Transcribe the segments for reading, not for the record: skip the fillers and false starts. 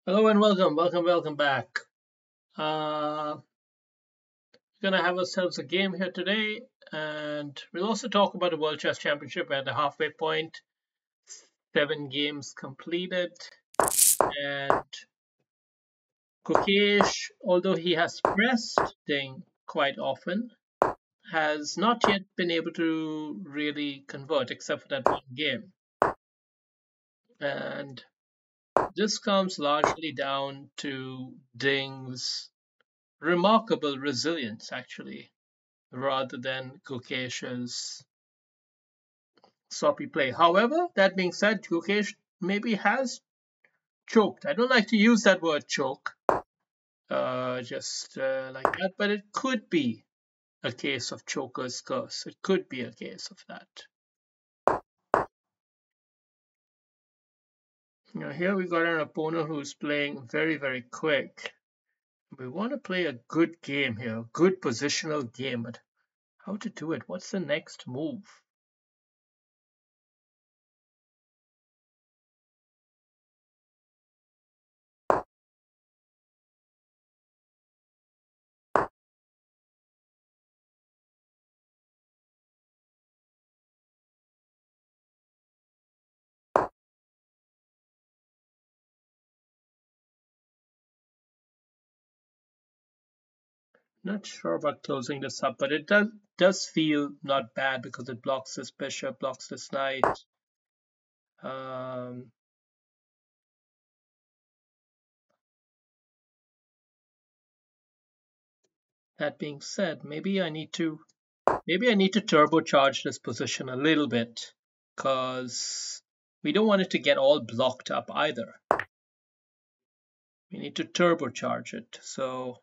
Hello and welcome back. We're gonna have ourselves a game here today, and we'll also talk about the World Chess Championship at the halfway point. 7 games completed, and Kokesh, although he has pressed Ding quite often, has not yet been able to really convert except for that one game. And this comes largely down to Ding's remarkable resilience, actually, rather than Gukesh's sloppy play. However, that being said, Gukesh maybe has choked. I don't like to use that word choke, just like that, but it could be a case of choker's curse. It could be a case of that. Here we got an opponent who's playing very quick. We want to play a good game here, a good positional game, but how to do it? What's the next move? Not sure about closing this up, but it does feel not bad because it blocks this bishop, blocks this knight. Um, that being said, maybe I need to turbocharge this position a little bit because we don't want it to get all blocked up either. We need to turbocharge it. So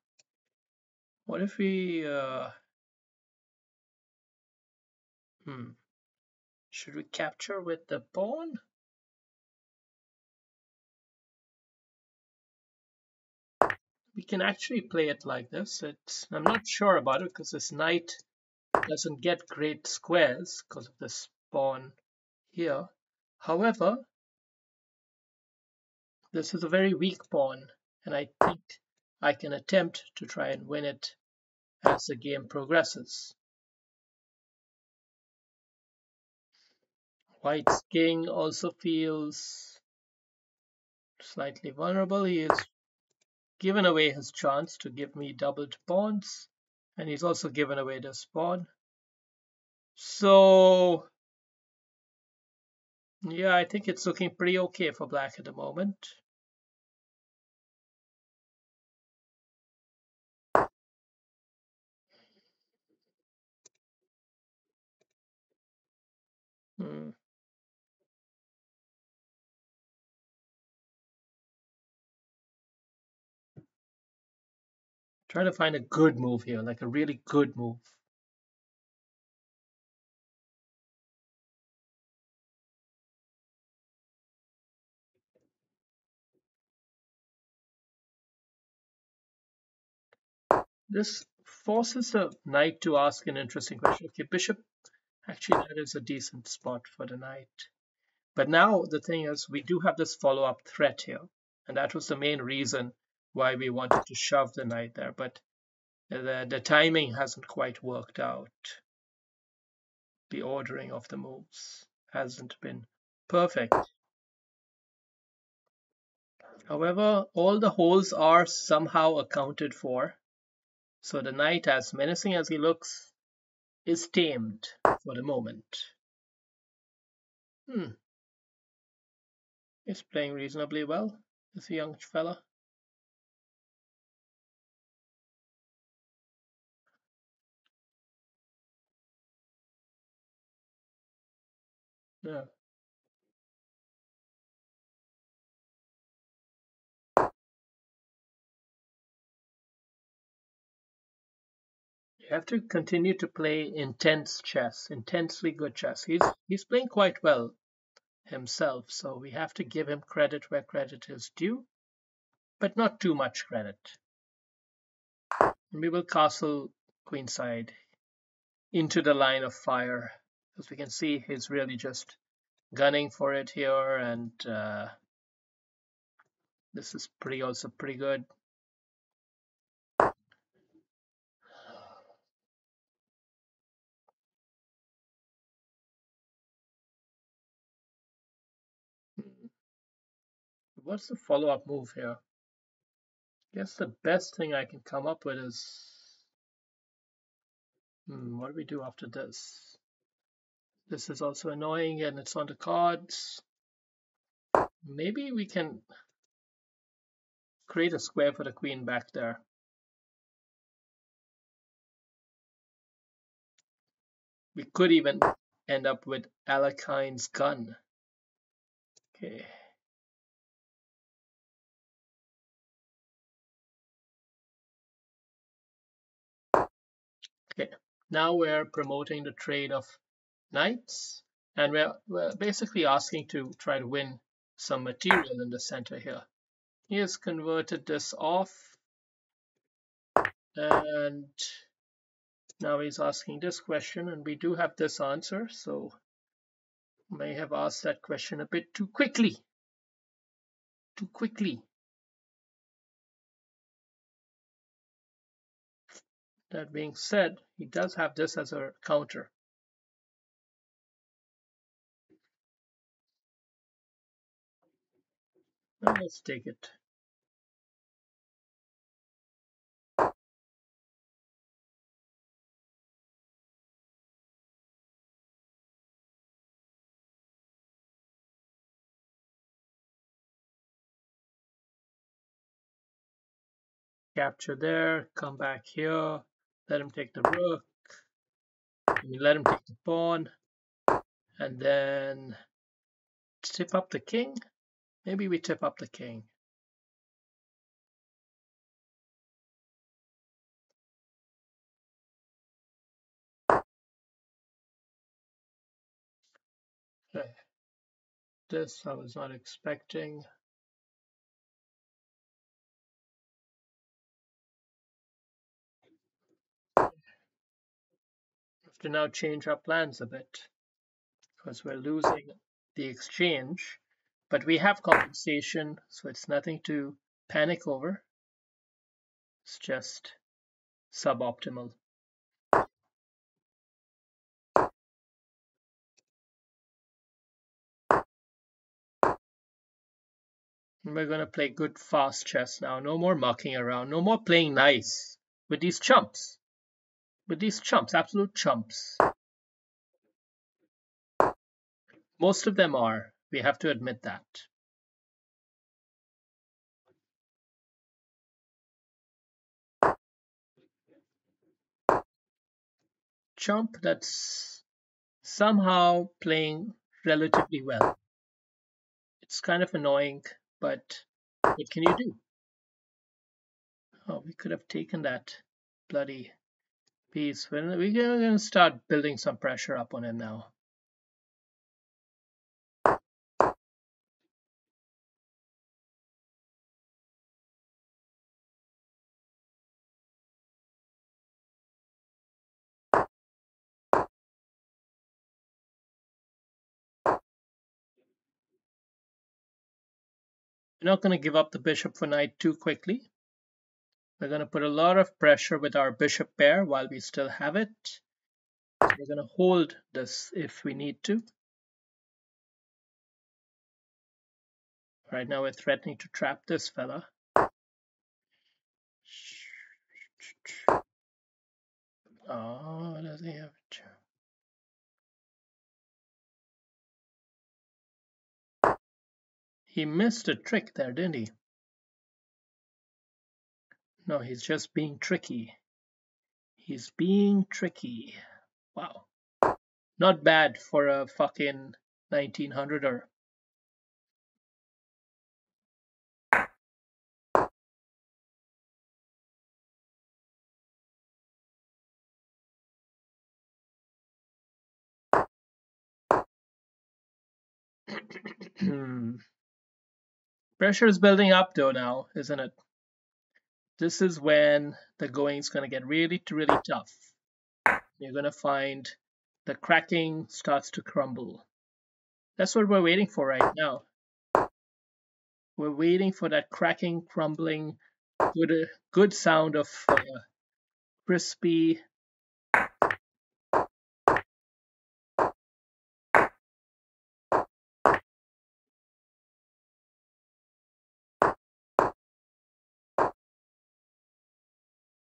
what if we should we capture with the pawn? We can actually play it like this. I'm not sure about it because this knight doesn't get great squares because of this pawn here. However, this is a very weak pawn, and I think I can attempt to try and win it as the game progresses. White's king also feels slightly vulnerable. He has given away his chance to give me doubled pawns, and he's also given away this pawn. So yeah, I think it's looking pretty okay for black at the moment. Hmm. Trying to find a good move here, like a really good move. This forces the knight to ask an interesting question. Okay, bishop, actually that is a decent spot for the knight. But now the thing is, we do have this follow-up threat here, and that was the main reason why we wanted to shove the knight there, but the timing hasn't quite worked out. The ordering of the moves hasn't been perfect. However, all the holes are somehow accounted for, so the knight, as menacing as he looks, is tamed for the moment. He's playing reasonably well, this young fella. Yeah. You have to continue to play intense chess, intensely good chess. He's playing quite well himself, so we have to give him credit where credit is due, but not too much credit. And we will castle queenside into the line of fire. As we can see, he's really just gunning for it here, and This is also pretty good. What's the follow-up move here? Guess the best thing I can come up with is what do we do after this? This is also annoying and it's on the cards. Maybe we can create a square for the queen back there. We could even end up with Alekhaine's gun. Okay. Okay. Now we're promoting the trade of knights, and we're basically asking to try to win some material in the center here. He has converted this off, and now he's asking this question, and we do have this answer, so may have asked that question a bit too quickly. Too quickly. That being said, he does have this as a counter. Now let's take it. Capture there, come back here, let him take the rook, let him take the pawn, and then tip up the king. Maybe we tip up the king. Okay. This I was not expecting. We have to now change our plans a bit because we're losing the exchange, but we have compensation, so it's nothing to panic over. It's just suboptimal. We're going to play good fast chess now. No more mucking around. No more playing nice with these chumps. With these chumps, absolute chumps. Most of them are. We have to admit that. Chump that's somehow playing relatively well. It's kind of annoying, but what can you do? Oh, we could have taken that bloody piece. We're going to start building some pressure up on him now. We're not going to give up the bishop for knight too quickly. We're going to put a lot of pressure with our bishop pair while we still have it. So we're going to hold this if we need to. Right now we're threatening to trap this fella. Oh, does he have it? He missed a trick there, didn't he? No, he's just being tricky. He's being tricky. Wow. Not bad for a fucking 1900er. Pressure is building up though now, isn't it? This is when the going's going to get really tough. You're going to find the cracking starts to crumble. That's what we're waiting for right now. We're waiting for that cracking, crumbling, good sound of crispy.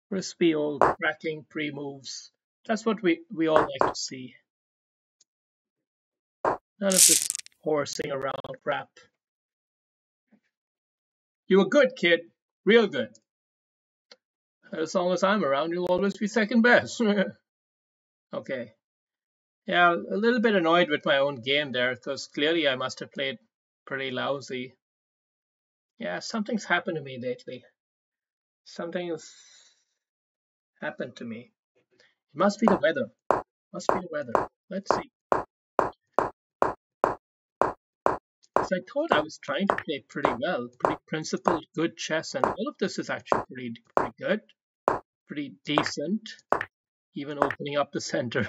Crispy old cracking pre-moves. That's what we all like to see. None of this horsing around crap. You were good, kid. Real good. As long as I'm around, you'll always be second best. Okay. Yeah, a little bit annoyed with my own game there, because clearly I must have played pretty lousy. Yeah, something's happened to me lately. Something's happened to me. It must be the weather. Must be the weather. Let's see. Because I thought I was trying to play pretty well, pretty principled, good chess, and all of this is actually pretty good, pretty decent, even opening up the center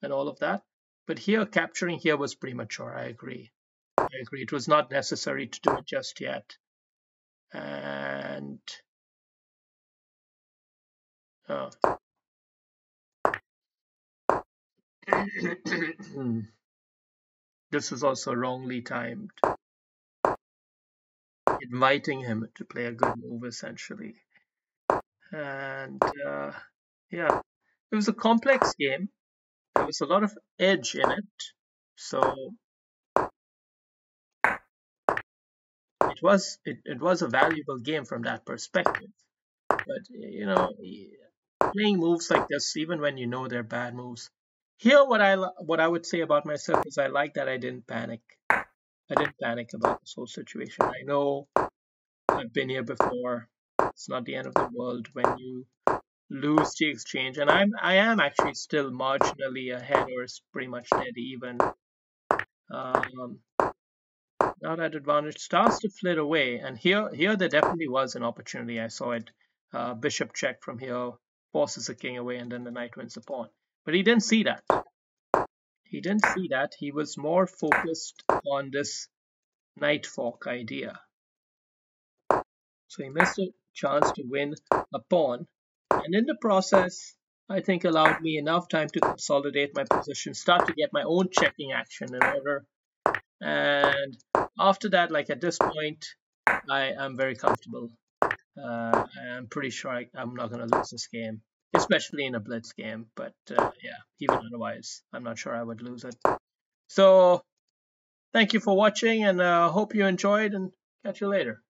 and all of that. But here, capturing here was premature. I agree. I agree. It was not necessary to do it just yet. And this is also wrongly timed. Inviting him to play a good move, essentially. And yeah, it was a complex game. There was a lot of edge in it. So it was a valuable game from that perspective. But you know, playing moves like this, even when you know they're bad moves. Here, what I would say about myself is I like that I didn't panic. I didn't panic about this whole situation. I know I've been here before. It's not the end of the world when you lose the exchange, and I am actually still marginally ahead, or it's pretty much dead even. Now that advantage starts to flit away, and here there definitely was an opportunity. I saw it. Bishop check from here forces the king away, and then the knight wins the pawn. But he didn't see that. He didn't see that. He was more focused on this knight fork idea. So he missed a chance to win a pawn, and in the process, I think allowed me enough time to consolidate my position, start to get my own checking action in order. And after that, like at this point, I am very comfortable. I'm pretty sure I'm not going to lose this game, especially in a blitz game. But yeah, even otherwise, I'm not sure I would lose it. So thank you for watching, and hope you enjoyed, and catch you later.